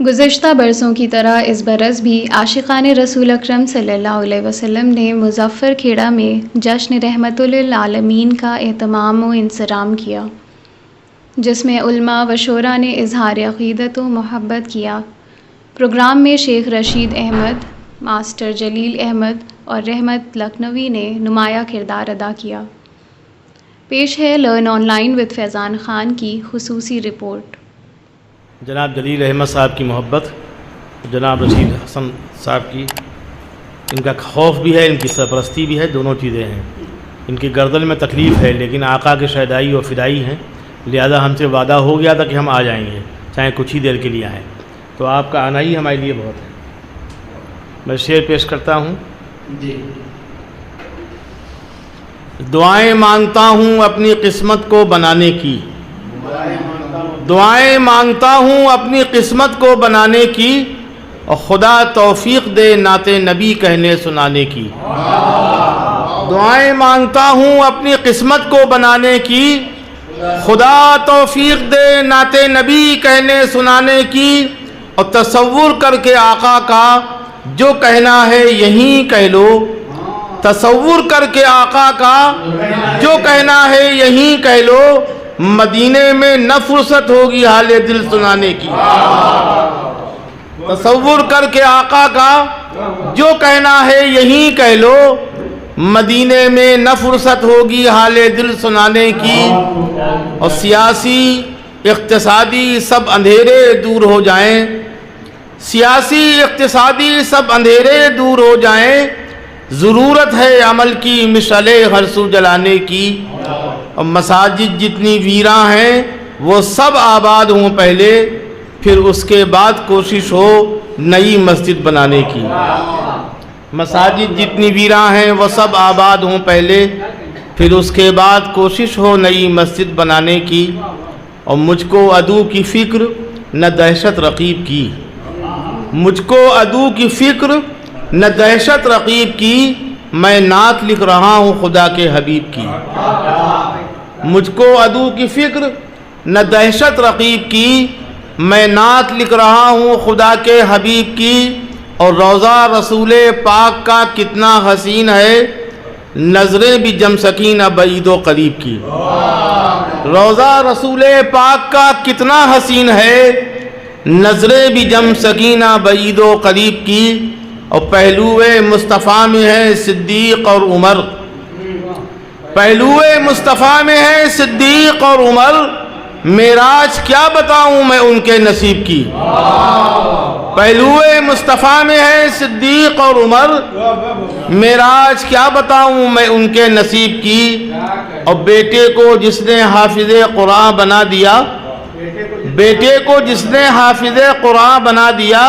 گزشتہ برسوں کی طرح اس برس بھی عاشقان رسول اکرم صلی اللہ علیہ وسلم نے مظفر کھیڑا میں جشن رحمت للعالمین کا اہتمام و انصرام کیا، جس میں علماء و شعراء نے اظہار عقیدت و محبت کیا۔ پروگرام میں شیخ رشید احمد، ماسٹر جلیل احمد اور رحمت لکھنوی نے نمایاں کردار ادا کیا۔ پیش ہے لرن آن لائن وتھ فیضان خان کی خصوصی رپورٹ۔ جناب جلیل احمد صاحب کی محبت، جناب رشید حسن صاحب کی، ان کا خوف بھی ہے، ان کی سرپرستی بھی ہے، دونوں چیزیں ہیں۔ ان کی گردن میں تکلیف ہے لیکن آقا کے شیدائی اور فدائی ہیں، لہذا ہم سے وعدہ ہو گیا تھا کہ ہم آ جائیں گے، چاہے کچھ ہی دیر کے لیے آئیں، تو آپ کا آنا ہی ہمارے لیے بہت ہے۔ میں شعر پیش کرتا ہوں۔ دعائیں مانگتا ہوں اپنی قسمت کو بنانے کی، دعائیں مانگتا ہوں اپنی قسمت کو بنانے کی، اور خدا توفیق دے نعت نبی کہنے سنانے کی۔ دعائیں مانگتا ہوں اپنی قسمت کو بنانے کی، خدا توفیق دے نعت نبی کہنے سنانے کی، اور تصور کر کے آقا کا جو کہنا ہے یہیں کہہ لو، تصور کر کے آقا کا جو کہنا ہے یہیں کہہ لو، مدینے میں نہ فرصت ہوگی حال دل سنانے کی۔ تصور کر کے آقا کا جو کہنا ہے یہیں کہہ لو، مدینے میں نہ فرصت ہوگی حال دل سنانے کی، اور سیاسی اقتصادی سب اندھیرے دور ہو جائیں، سیاسی اقتصادی سب اندھیرے دور ہو جائیں، ضرورت ہے عمل کی مشعل ہر سو جلانے کی، اور مساجد جتنی ویراں ہیں وہ سب آباد ہوں پہلے، پھر اس کے بعد کوشش ہو نئی مسجد بنانے کی۔ مساجد جتنی ویراں ہیں وہ سب آباد ہوں پہلے، پھر اس کے بعد کوشش ہو نئی مسجد بنانے کی، اور مجھ کو عدو کی فکر نہ دہشت رقیب کی، مجھ کو عدو کی فکر نہ دہشت رقیب کی، میں نعت لکھ رہا ہوں خدا کے حبیب کی۔ مجھ کو عدو کی فکر نہ دہشت رقیب کی، میں نعت لکھ رہا ہوں خدا کے حبیب کی، اور روضہ رسول پاک کا کتنا حسین ہے، نظریں بھی جم سکیں نہ بعید و قریب کی۔ روضہ رسول پاک کا کتنا حسین ہے، نظریں بھی جم سکیں نہ بعید و قریب کی، اور پہلو مصطفیٰ میں ہے صدیق اور عمر، پہلو مصطفیٰ میں ہے صدیق اور عمر، معراج کیا بتاؤں میں ان کے نصیب کی۔ پہلو مصطفیٰ میں ہے صدیق اور عمر، معراج کیا بتاؤں میں ان کے نصیب کی، اور بیٹے کو جس نے حافظ قرآن بنا دیا، بیٹے کو جس نے حافظ قرآن بنا دیا،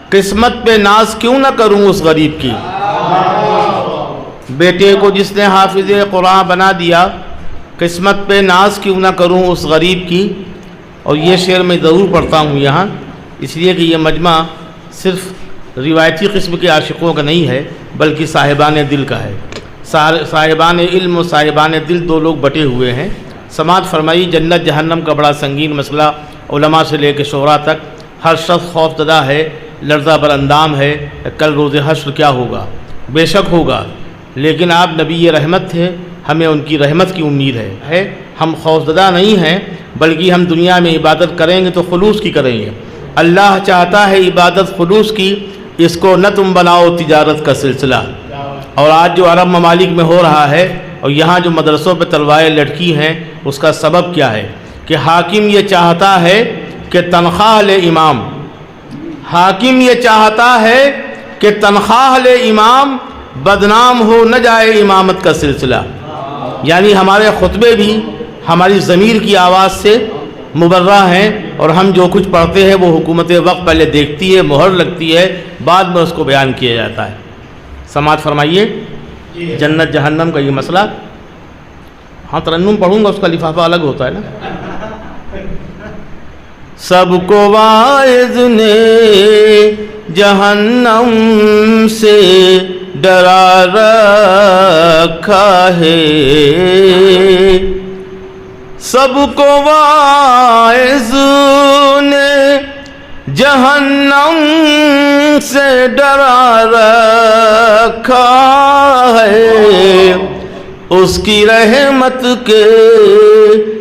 قسمت پہ ناز کیوں نہ کروں اس غریب کی۔ بیٹے کو جس نے حافظ قرآن بنا دیا، قسمت پہ ناز کیوں نہ کروں اس غریب کی۔ اور یہ شعر میں ضرور پڑھتا ہوں یہاں، اس لیے کہ یہ مجمع صرف روایتی قسم کے عاشقوں کا نہیں ہے بلکہ صاحبان دل کا ہے۔ صاحبان علم و صاحبان دل دو لوگ بٹے ہوئے ہیں۔ سماعت فرمائی، جنت جہنم کا بڑا سنگین مسئلہ، علماء سے لے کے شعراء تک ہر شخص خوف زدہ ہے، لرزہ بر اندام ہے، کل روز حشر کیا ہوگا۔ بے شک ہوگا، لیکن آپ نبی رحمت تھے، ہمیں ان کی رحمت کی امید ہے۔ ہم خوفزدہ نہیں ہیں بلکہ ہم دنیا میں عبادت کریں گے تو خلوص کی کریں گے۔ اللہ چاہتا ہے عبادت خلوص کی، اس کو نہ تم بناؤ تجارت کا سلسلہ۔ اور آج جو عرب ممالک میں ہو رہا ہے اور یہاں جو مدرسوں پہ تلواریں لٹکی ہیں، اس کا سبب کیا ہے کہ حاکم یہ چاہتا ہے کہ تنخواہ لے امام، حاکم یہ چاہتا ہے کہ تنخواہ لے امام، بدنام ہو نہ جائے امامت کا سلسلہ۔ یعنی ہمارے خطبے بھی ہماری ضمیر کی آواز سے مبرہ ہیں، اور ہم جو کچھ پڑھتے ہیں وہ حکومت وقت پہلے دیکھتی ہے، مہر لگتی ہے، بعد میں اس کو بیان کیا جاتا ہے۔ سماعت فرمائیے، جنت جہنم کا یہ مسئلہ، ہاں ترنم پڑھوں گا، اس کا لفافہ الگ ہوتا ہے نا۔ سب کو واعظ نے جہنم سے ڈرا رکھا ہے، سب کو واعظ نے جہنم جہنم سے ڈرا رکھا ہے، اس کی رحمت کے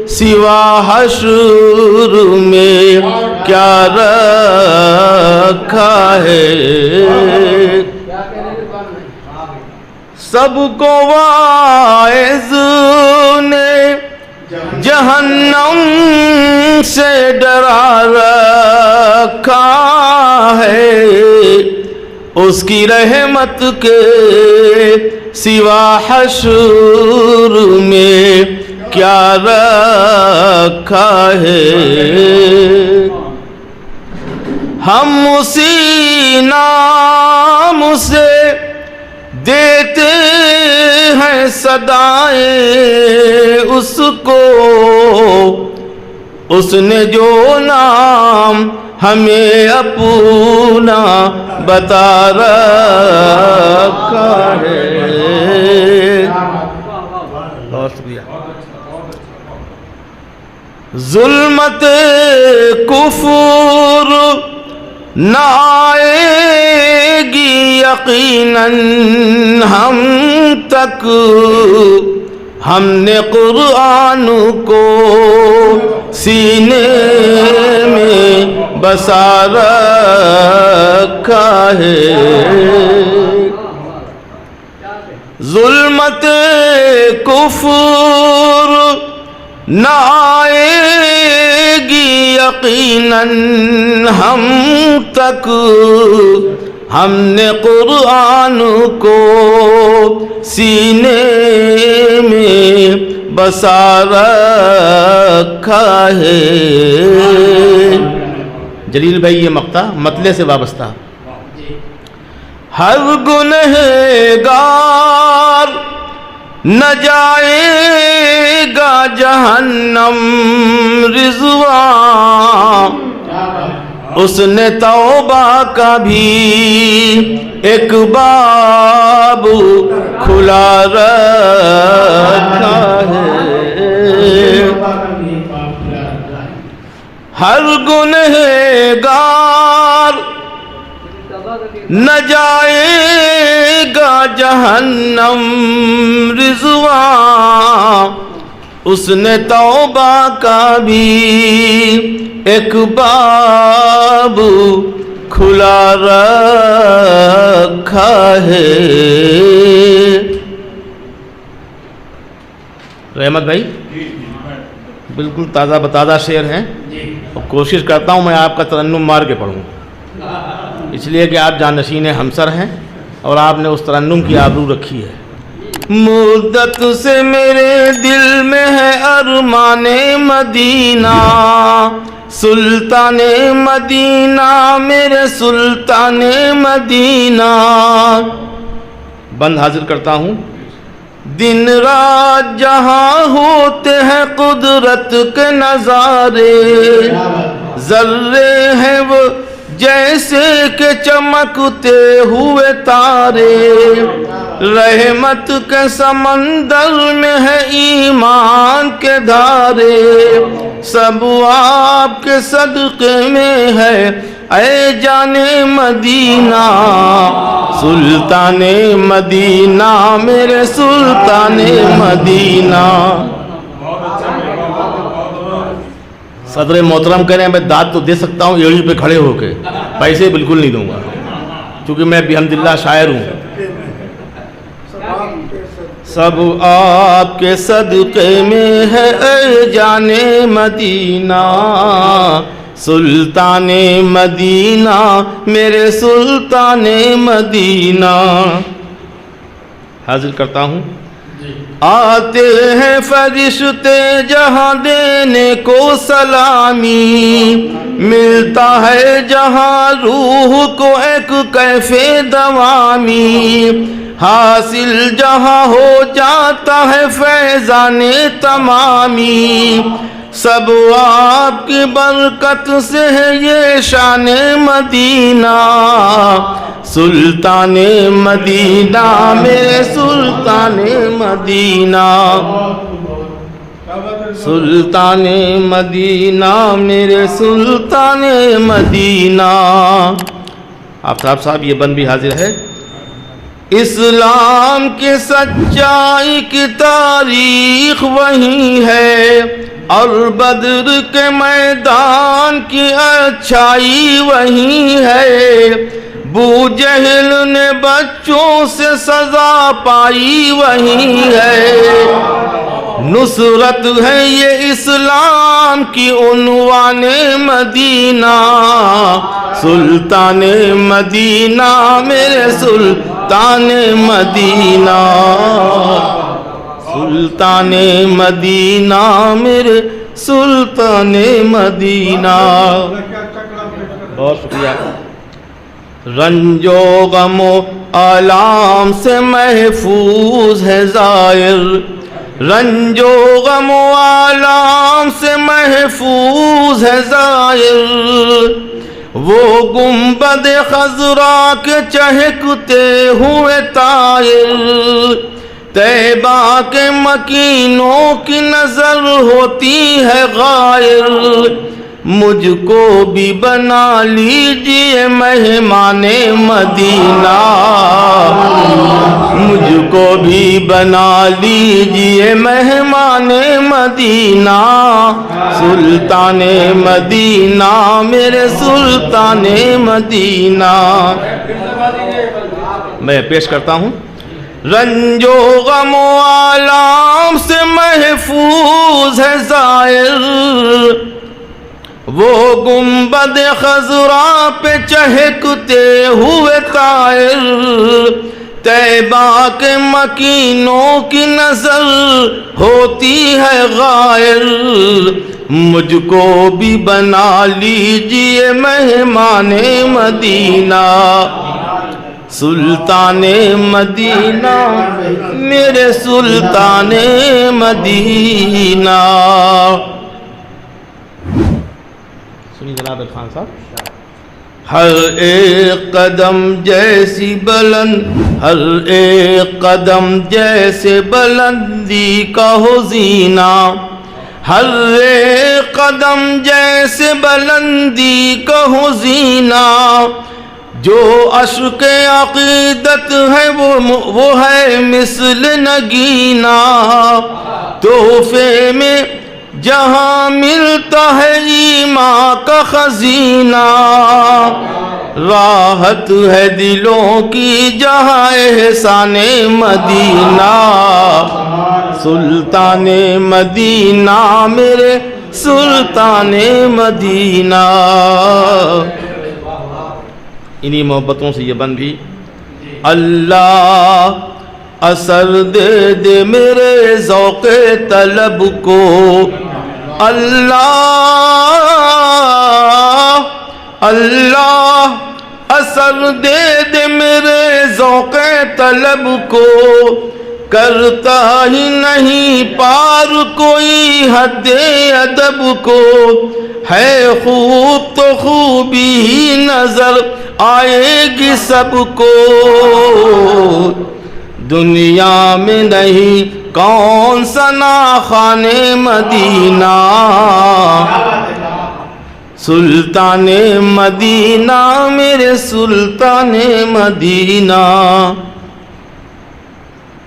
سوا حشر میں کیا رکھا ہے۔ سب کو واعظ نے جہنم سے ڈرا رکھا ہے، اس کی رحمت کے سوا حشر میں کیا رکھا ہے۔ ہم اسی نام سے دیتے ہیں صدائیں اس کو، اس نے جو نام ہمیں اپنا بتا رکھا ہے۔ بہت شکریہ۔ ظلمت کفر نہ آئے گی یقیناً ہم تک، ہم نے قرآن کو سینے میں بسا رکھا ہے۔ ظلمت کفر نہ آئے گی یقیناً ہم تک، ہم نے قرآن کو سینے میں بسا رکھا ہے۔ جلیل بھائی یہ مقطع مطلع سے وابستہ۔ ہر گنہگار نہ جائے گا جہنم رضوان، اس نے توبہ کا بھی ایک باب کھلا رکھا ہے۔ ہر گنہگار نہ جائے گا جہنم رضوان، اس نے توبہ کا بھی ایک باب کھلا رکھا ہے۔ رحمت بھائی بالکل تازہ بتازہ شعر ہیں، اور کوشش کرتا ہوں میں آپ کا ترنم مار کے پڑھوں، اس لیے کہ آپ جانشین ہمسر ہیں اور آپ نے اس ترنم کی آبرو رکھی ہے۔ مدت سے میرے دل میں ہے ارمان مدینہ، سلطان مدینہ میرے سلطان مدینہ۔ بند حاضر کرتا ہوں۔ دن رات جہاں ہوتے ہیں قدرت کے نظارے، ذرے ہیں وہ جیسے کہ چمکتے ہوئے تارے، رحمت کے سمندر میں ہے ایمان کے دھارے، سب آپ کے صدقے میں ہے اے جان مدینہ، سلطان مدینہ میرے سلطان مدینہ۔ صدر محترم کہہ رہے ہیں میں داد تو دے سکتا ہوں ایڑی پہ کھڑے ہو کے، پیسے بالکل نہیں دوں گا کیونکہ میں بحمداللہ شاعر ہوں۔ سب آپ کے صدقے میں ہے اے جان مدینہ، سلطان مدینہ میرے سلطان مدینہ۔ حاضر کرتا ہوں۔ آتے ہیں فرشتے جہاں دینے کو سلامی، ملتا ہے جہاں روح کو ایک کیف دوامی، حاصل جہاں ہو جاتا ہے فیضان تمامی، سب آپ کی برکت سے ہے یہ شان مدینہ، سلطان مدینہ میرے سلطان مدینہ۔ سلطان مدینہ میرے سلطان مدینہ. آفتاب صاحب یہ بند بھی حاضر ہے. اسلام کی سچائی کی تاریخ وہی ہے اور بدر کے میدان کی اچھائی وہی ہے. بو جہل نے بچوں سے سزا پائی وہی ہے. نصرت ہے یہ اسلام کی عنوان مدینہ. سلطان مدینہ میرے سلطان مدینہ. سلطان مدینہ میرے سلطان مدینہ. بہت شکریہ. رنج و غم و آلام سے محفوظ ہے زائر. رنج و غم و آلام سے محفوظ ہے زائر. وہ گنبد خضرا کے چہکتے ہوئے طائر. طیبہ کے مکینوں کی نظر ہوتی ہے غائر. مجھ کو بھی بنا لیجئے مہمان مدینہ. مجھ کو بھی بنا لیجئے مہمان مدینہ. سلطان مدینہ میرے سلطان مدینہ. میں پیش کرتا ہوں. رنج و غم و آلام سے محفوظ ہے زائر. وہ گنبد خضرا پہ چہکتے ہوئے طائر. طیبہ کے مکینوں کی نظر ہوتی ہے غائر. مجھ کو بھی بنا لیجئے مہمان مدینہ. سلطان مدینہ میرے سلطان مدینہ. سنیے جناب عرفان صاحب. ہر ایک قدم جیسی بلند ہر ایک قدم جیسے بلندی کا ہو زینہ. ہر ایک قدم جیسے بلندی کا ہو زینہ. جو عشق عقیدت ہے وہ ہے مثل نگینہ. تحفے میں جہاں ملتا ہے ایمان کا خزینہ. راحت ہے دلوں کی جہاں احسان مدینہ. سلطان مدینہ میرے سلطان مدینہ. انہی محبتوں سے یہ بن بھی. اللہ اثر دے دے میرے ذوق طلب کو. اللہ اللہ اثر دے دے میرے ذوق طلب کو. کرتا ہی نہیں پار کوئی حد ادب کو. ہے خوب تو خوبی ہی نظر آئے گی سب کو. دنیا میں نہیں کون سا ناخوان مدینہ. سلطان مدینہ میرے سلطان مدینہ.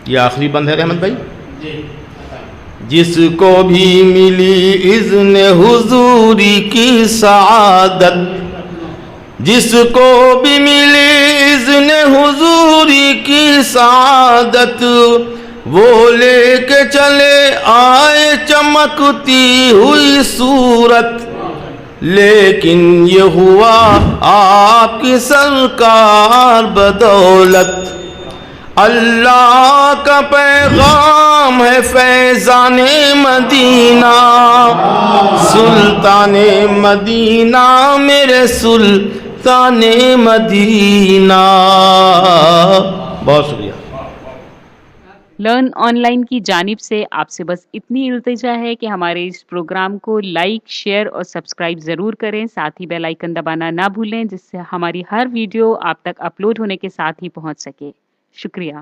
یہ آخری بند ہے رحمت بھائی. جس کو بھی ملی اذن حضوری کی سعادت. جس کو بھی ملی اذن حضوری کی سعادت. وہ لے کے چلے آئے چمکتی ہوئی صورت. لیکن یہ ہوا آپ کی سرکار بدولت. اللہ کا پیغام ہے فیضان مدینہ. سلطان مدینہ میرے سلطان مدینہ. بہت شکریہ. لرن آن لائن کی جانب سے آپ سے بس اتنی التجا ہے کہ ہمارے اس پروگرام کو لائک، شیئر اور سبسکرائب ضرور کریں. ساتھ ہی بیل آئیکن دبانا نہ بھولیں جس سے ہماری ہر ویڈیو آپ تک اپلوڈ ہونے کے ساتھ ہی پہنچ سکے. شکریہ.